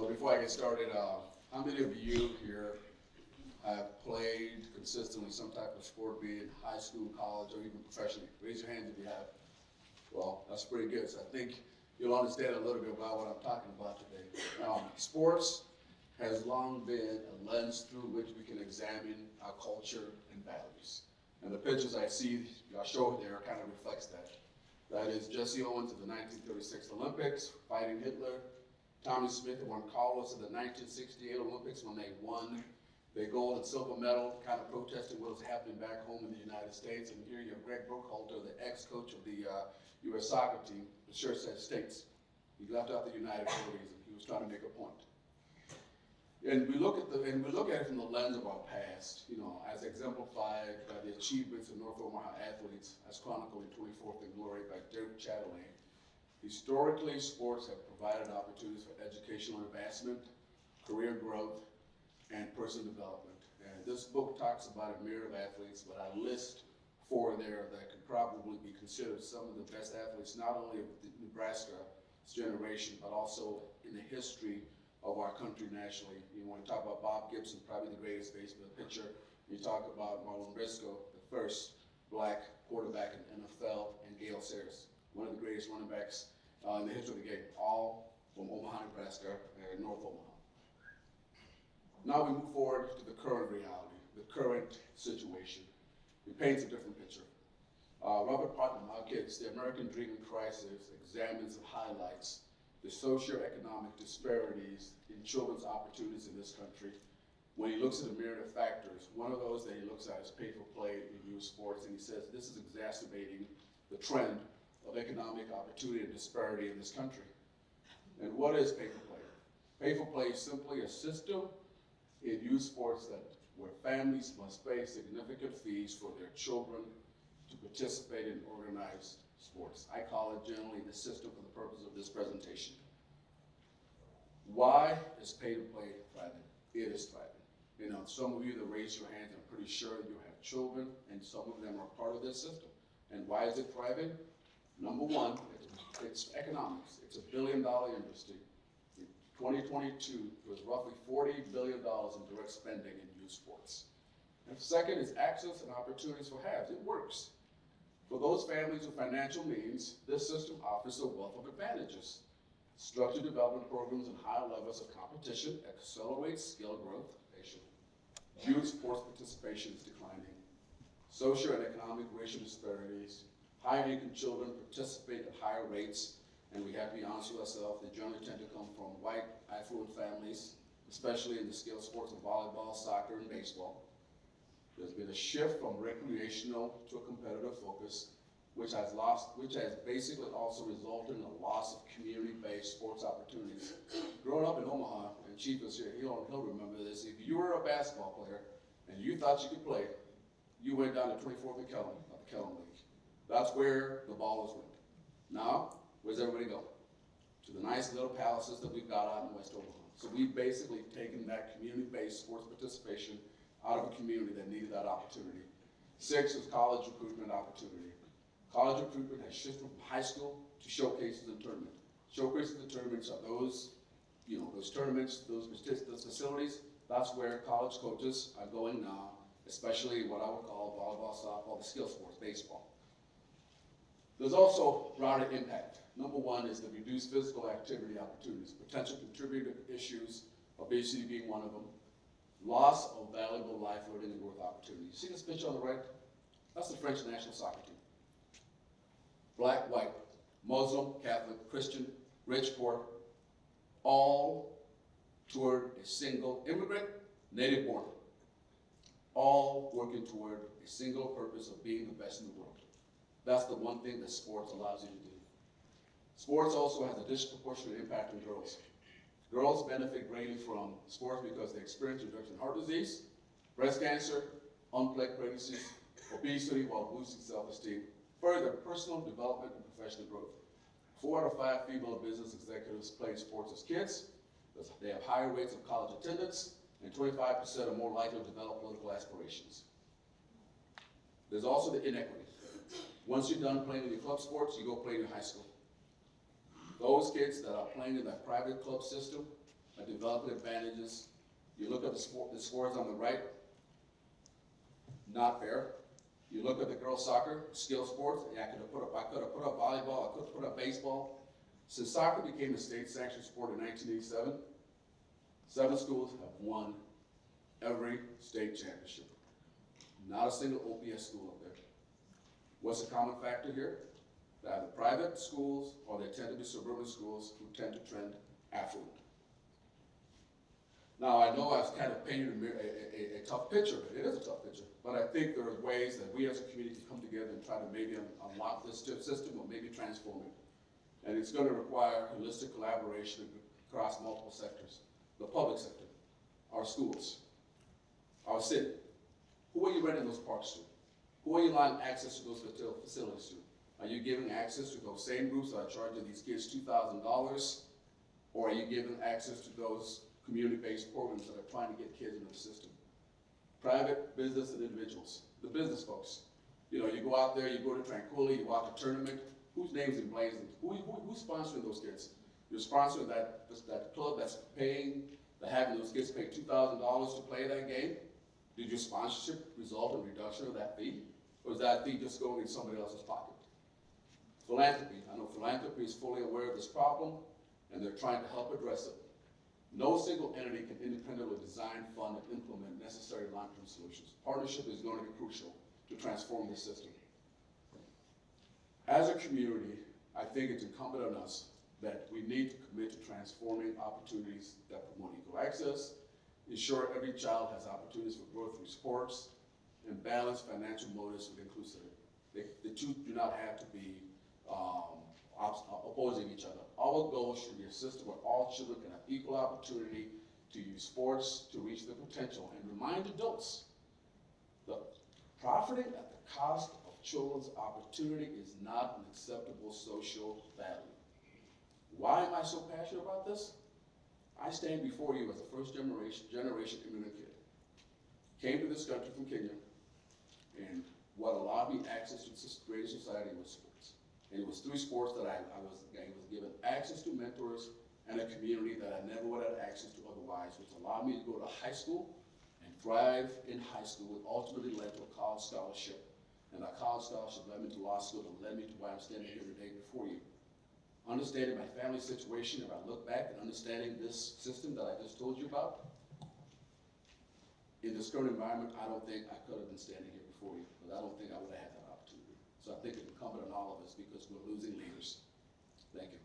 So before I get started, how many of you here have played consistently some type of sport, be it high school, college, or even professionally? Raise your hands if you have. Well, that's pretty good. So I think you'll understand a little bit about what I'm talking about today. Sports has long been a lens through which we can examine our culture and values. And the pictures I see, I show there, kind of reflects that. That is Jesse Owens at the 1936 Olympics, fighting Hitler. Tommy Smith won colors at the 1968 Olympics when they won the gold and silver medal, kind of protesting what was happening back home in the United States. And here you have Greg Burkhalter, the ex-coach of the U.S. soccer team. The shirt says States. He left out the United for a reason. He was trying to make a point. And we look at it from the lens of our past, as exemplified by the achievements of North Omaha athletes, as chronicled in 24th and Glory by Dirk Chatelain. Historically, sports have provided opportunities for educational advancement, career growth, and personal development. And this book talks about a myriad of athletes, but I list four there that could probably be considered some of the best athletes, not only of Nebraska's generation, but also in the history of our country nationally. When you talk about Bob Gibson, probably the greatest baseball pitcher. You talk about Marlon Briscoe, the first black quarterback in the NFL, and Gale Sayers, one of the greatest running backs in the history of the game, all from Omaha, Nebraska, and North Omaha. Now we move forward to the current reality, the current situation. It paints a different picture. Robert Putnam, our kids, the American Dream in Crisis, examines and highlights the socioeconomic disparities in children's opportunities in this country. When he looks at a myriad of factors, one of those that he looks at is pay for play in youth sports, and he says this is exacerbating the trend of economic opportunity and disparity in this country. And what is pay for play? Pay for play is simply a system in youth sports where families must pay significant fees for their children to participate in organized sports. I call it generally the system for the purpose of this presentation. Why is pay to play thriving? It is thriving. Some of you that raise your hands, I'm pretty sure you have children, and some of them are part of this system. And why is it thriving? Number one, it's economics. It's $1 billion industry. In 2022, it was roughly $40 billion in direct spending in youth sports. And second is access and opportunities for haves. It works. For those families with financial means, this system offers a wealth of advantages. Structured development programs and high levels of competition accelerate skill growth. Youth sports participation is declining. Social and economic racial disparities. High-income children participate at higher rates, and we have to be honest with ourselves, they generally tend to come from white, affluent families, especially in the skill sports of volleyball, soccer, and baseball. There's been a shift from recreational to a competitive focus, which has basically also resulted in a loss of community-based sports opportunities. Growing up in Omaha, and Chief is here, he'll remember this. If you were a basketball player and you thought you could play, you went down to 24th and Kellam, not the Kellam League. That's where the ball was went. Now, where's everybody go? To the nice little palaces that we've got out in West Omaha. So we've basically taken that community-based sports participation out of a community that needed that opportunity. 6 is college recruitment opportunity. College recruitment has shifted from high school to showcases and tournaments. Showcases and tournaments are those tournaments, those facilities. That's where college coaches are going now, especially what I would call volleyball, softball, the skill sports, baseball. There's also broader impact. Number one is the reduced physical activity opportunities, potential contributor issues, obesity being one of them, loss of valuable life learning and growth opportunities. See this picture on the right? That's the French national soccer team. Black, white, Muslim, Catholic, Christian, rich, poor, all toward a single immigrant, native born, all working toward a single purpose of being the best in the world. That's the one thing that sports allows you to do. Sports also has a disproportionate impact on girls. Girls benefit greatly from sports because they experience reduction in heart disease, breast cancer, unplanned pregnancies, obesity while boosting self-esteem. Further, personal development and professional growth. 4 out of 5 female business executives played sports as kids. They have higher rates of college attendance, and 25% are more likely to develop political aspirations. There's also the inequity. Once you're done playing in your club sports, you go play in your high school. Those kids that are playing in that private club system developing advantages. You look at the scores on the right, not fair. You look at the girls' soccer, skill sports, yeah, I could have put up volleyball, I could have put up baseball. Since soccer became a state-sanctioned sport in 1987, 7 schools have won every state championship. Not a single OPS school up there. What's the common factor here? They're either private schools or they tend to be suburban schools who tend to trend affluent. Now, I know I've kind of painted a tough picture, it is a tough picture, but I think there are ways that we as a community can come together and try to maybe unlock this system or maybe transform it. And it's going to require holistic collaboration across multiple sectors. The public sector, our schools, our city. Who are you renting those parks to? Who are you allowing access to those facilities to? Are you giving access to those same groups that are charging these kids $2,000? Or are you giving access to those community-based programs that are trying to get kids into the system? Private, business, and individuals. The business folks. You know, you go out there, you go to Tranquility, you watch a tournament. Whose name's emblazoned? Who's sponsoring those kids? You're sponsoring that club that's paying, having those kids pay $2,000 to play that game. Did your sponsorship result in reduction of that fee? Or is that fee just going in somebody else's pocket? Philanthropy. I know philanthropy is fully aware of this problem, and they're trying to help address it. No single entity can independently design, fund, and implement necessary long-term solutions. Partnership is going to be crucial to transform this system. As a community, I think it's incumbent on us that we need to commit to transforming opportunities that promote equal access, ensure every child has opportunities for growth through sports, and balance financial motives with inclusivity. The two do not have to be opposing each other. Our goal should be a system where all children can have equal opportunity to use sports to reach their potential, and remind adults that profiting at the cost of children's opportunity is not an acceptable social value. Why am I so passionate about this? I stand before you as a first generation immigrant kid. Came to this country from Kenya, and what allowed me access to this greater society was sports. And it was through sports that I was given access to mentors and a community that I never would have access to otherwise, which allowed me to go to high school and thrive in high school, which ultimately led to a college scholarship. And that college scholarship led me to law school and led me to why I'm standing here today before you. Understanding my family situation, if I look back and understanding this system that I just told you about, in this current environment, I don't think I could have been standing here before you, because I don't think I would have had that opportunity. So I think it's incumbent on all of us because we're losing leaders. Thank you.